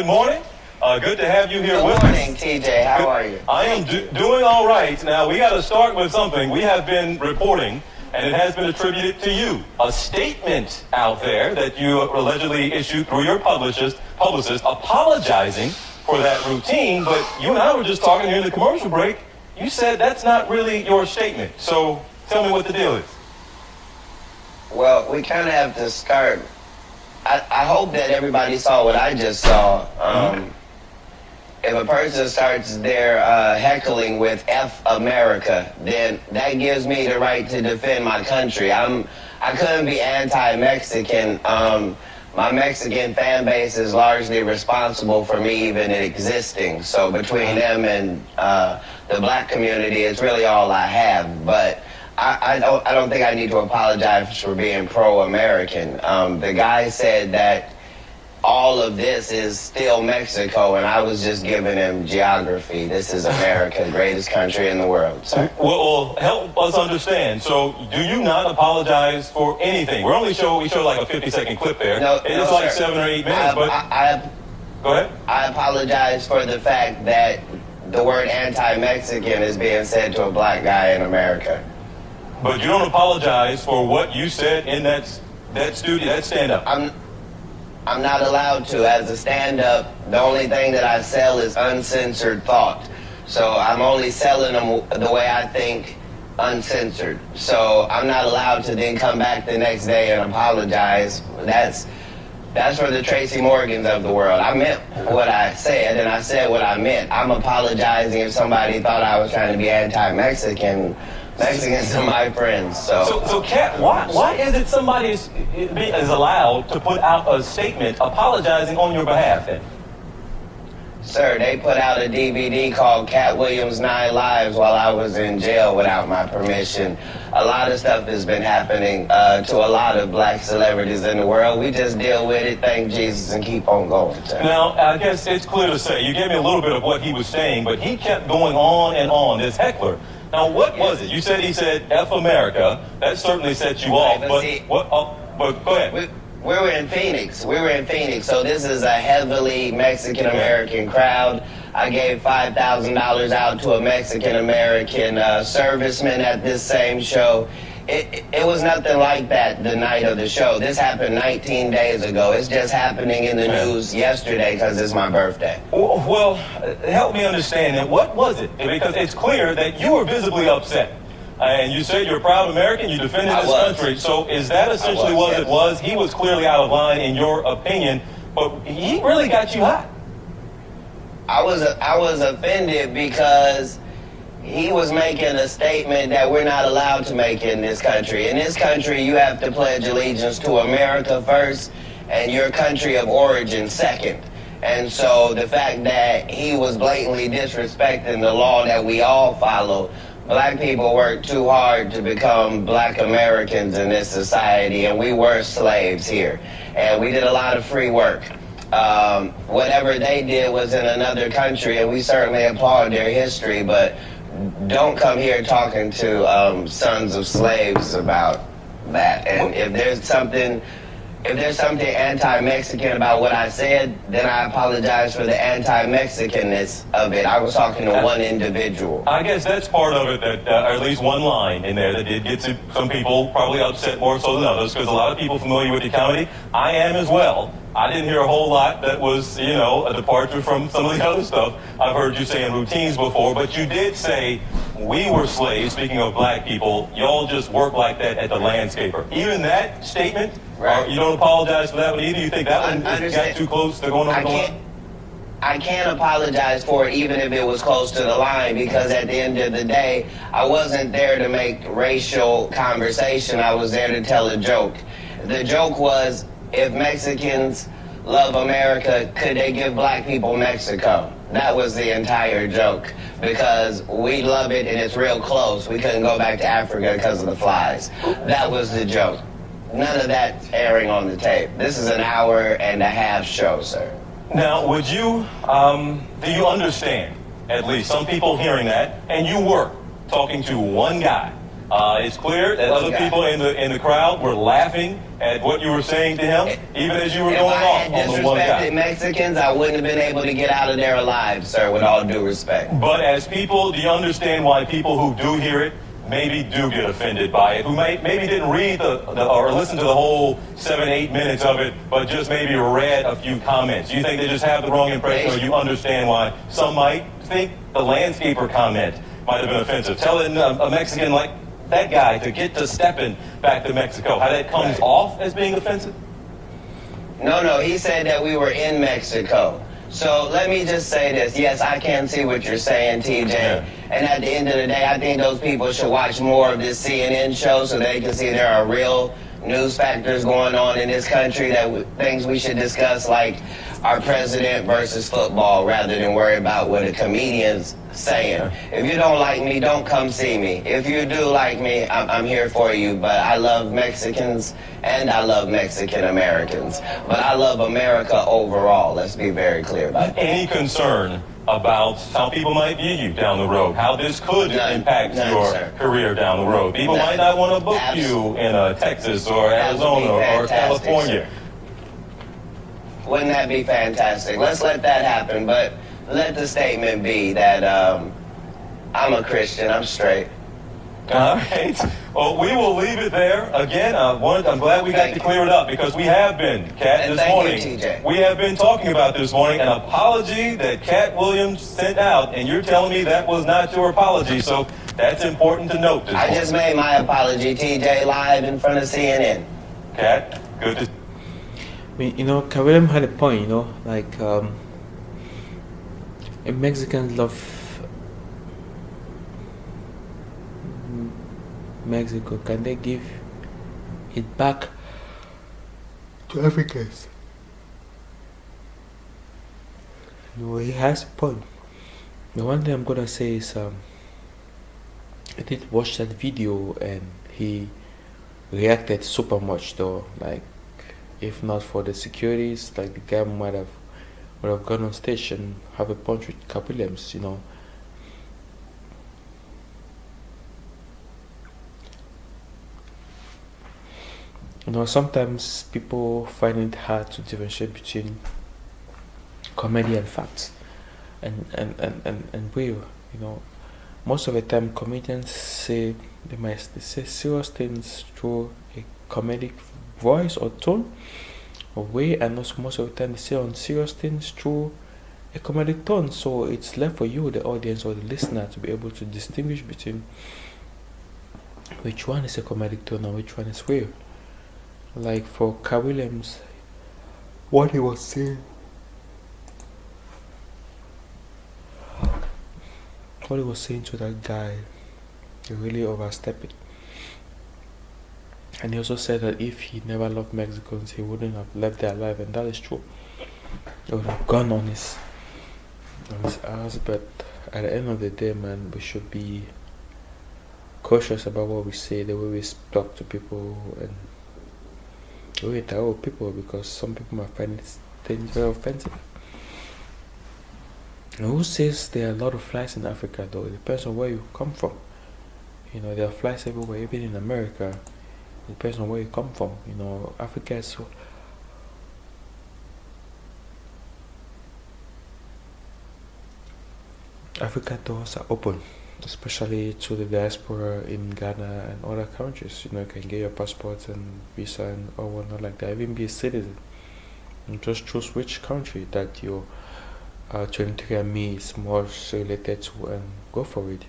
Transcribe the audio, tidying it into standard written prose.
good morning. Good to have you here with us. Good morning, TJ. How are you? I am doing all right. Now, we got to start with something. We have been reporting, and it has been attributed to you, a statement out there that you allegedly issued through your publicist apologizing for that routine. But you and I were just talking here in the commercial break. You said that's not really your statement. So tell me what the deal is. Well, we kind of have to start. I hope that everybody saw what I just saw. If a person starts their heckling with F America, then that gives me the right to defend my country. I couldn't be anti-Mexican. My Mexican fan base is largely responsible for me even existing. So between them and the black community, it's really all I have. But I don't think I need to apologize for being pro-American. The guy said that all of this is still Mexico, and I was just giving him geography. This is America, greatest country in the world. So. Well, help us understand. So, do you not apologize for anything? We show like a 50-second clip there. It's like sir. 7 or 8 minutes. Go ahead. I apologize for the fact that the word anti-Mexican is being said to a black guy in America. But you don't apologize for what you said in that studio, that stand-up. I'm not allowed to. As a stand-up, the only thing that I sell is uncensored thought. So I'm only selling them the way I think, uncensored. So I'm not allowed to then come back the next day and apologize. That's for the Tracy Morgans of the world. I meant what I said, and I said what I meant. I'm apologizing if somebody thought I was trying to be anti-Mexican. Mexicans are my friends, So Katt, why is it somebody is allowed to put out a statement apologizing on your behalf then? Sir, they put out a DVD called Katt Williams' 9 Lives while I was in jail without my permission. A lot of stuff has been happening to a lot of black celebrities in the world. We just deal with it, thank Jesus, and keep on going, sir. Now, I guess it's clear to say, you gave me a little bit of what he was saying, but he kept going on and on, this heckler. Now, what was it? You said he said F America. That certainly set you off. But go ahead. We were in Phoenix. So this is a heavily Mexican-American crowd. I gave $5,000 out to a Mexican-American serviceman at this same show. It was nothing like that the night of the show. This happened 19 days ago. It's just happening in the news yesterday because it's my birthday. Well, help me understand that. What was it? Because it's clear that you were visibly upset. And you said you're a proud American, you defended this country. So is that essentially what it was? He was clearly out of line in your opinion, but he really got you hot. I was offended because he was making a statement that we're not allowed to make in this country. In this country, you have to pledge allegiance to America first and your country of origin second. And so the fact that he was blatantly disrespecting the law that we all follow, black people worked too hard to become black Americans in this society, and we were slaves here. And we did a lot of free work. Whatever they did was in another country, and we certainly applaud their history, but don't come here talking to sons of slaves about that. And if there's something anti-Mexican about what I said, then I apologize for the anti-Mexicanness of it. I was talking to one individual. I guess that's part of it, that or at least one line in there that did get some people probably upset more so than others, because a lot of people familiar with your comedy, I am as well. I didn't hear a whole lot that was, a departure from some of the other stuff I've heard you say in routines before, but you did say we were slaves, speaking of black people, y'all just work like that at the landscaper. Even that statement, right. You don't apologize for that one either? You think that one got too close to going over the line? I can't apologize for it even if it was close to the line, because at the end of the day, I wasn't there to make racial conversation. I was there to tell a joke. The joke was, if Mexicans love America, could they give black people Mexico? That was the entire joke, because we love it and it's real close. We couldn't go back to Africa because of the flies. That was the joke. None of that airing on the tape. This is an 1.5-hour show, sir. Now, do you understand, at least some people hearing that, and you were talking to one guy, It's clear that other people in the crowd were laughing at what you were saying to him, even as you were going off on the one If I had guy. disrespected Mexicans, I wouldn't have been able to get out of there alive, sir, with all due respect. But as people, do you understand why people who do hear it maybe do get offended by it, who maybe didn't read or listen to the whole 7-8 minutes of it, but just maybe read a few comments? Do you think they just have the wrong impression, or you understand why some might think the landscaper comment might have been offensive? Telling a Mexican like that guy to get to stepping back to Mexico, how that comes off as being offensive? No, he said that we were in Mexico. So let me just say this. Yes, I can see what you're saying, TJ. Yeah. And at the end of the day, I think those people should watch more of this CNN show so they can see there are real news factors going on in this country, things we should discuss, like our president versus football, rather than worry about what a comedian's saying. If you don't like me, don't come see me. If you do like me, I'm here for you. But I love Mexicans and I love Mexican Americans. But I love America overall. Let's be very clear about that. Any concern about how people might view you down the road, how this could impact your sir. career down the road? People might not want to book you in Texas or Arizona or California. Sir. Wouldn't that be fantastic? Let's let that happen, but let the statement be that I'm a Christian, I'm straight. All right. Well, we will leave it there. Again, I'm glad we got to clear it up, because we have been, Katt, this morning. Thank you, TJ. We have been talking about this morning an apology that Katt Williams sent out, and you're telling me that was not your apology, so that's important to note this I morning. just made my apology, TJ, live in front of CNN. Katt, good to I mean, Katt Williams had a point, like, Mexicans love Mexico. Can they give it back to Africans? He has a point. The one thing I'm gonna say is, I did watch that video and he reacted super much though. Like, if not for the securities, like the guy would have gone on stage and have a punch with Katt Williams, Sometimes people find it hard to differentiate between comedy and facts and real. Most of the time comedians say they say serious things through a comedic voice or tone or way, and also most of the time they say unserious things through a comedic tone. So it's left for you, the audience or the listener, to be able to distinguish between which one is a comedic tone and which one is real. Like for Katt Williams, what he was saying, to that guy, he really overstepped it. And he also said that if he never loved Mexicans, he wouldn't have left there alive, and that is true. He would have gone on his ass. But at the end of the day, man, we should be cautious about what we say, the way we talk to people, and the way we interact with people, because some people might find things very offensive. And who says there are a lot of flies in Africa, though? It depends on where you come from. There are flies everywhere, even in America. It depends on where you come from. Africa is Africa doors are open, especially to the diaspora in Ghana and other countries. You can get your passports and visa and all whatnot like that. Even be a citizen. And just choose which country that your 23andMe is more related to and go for it.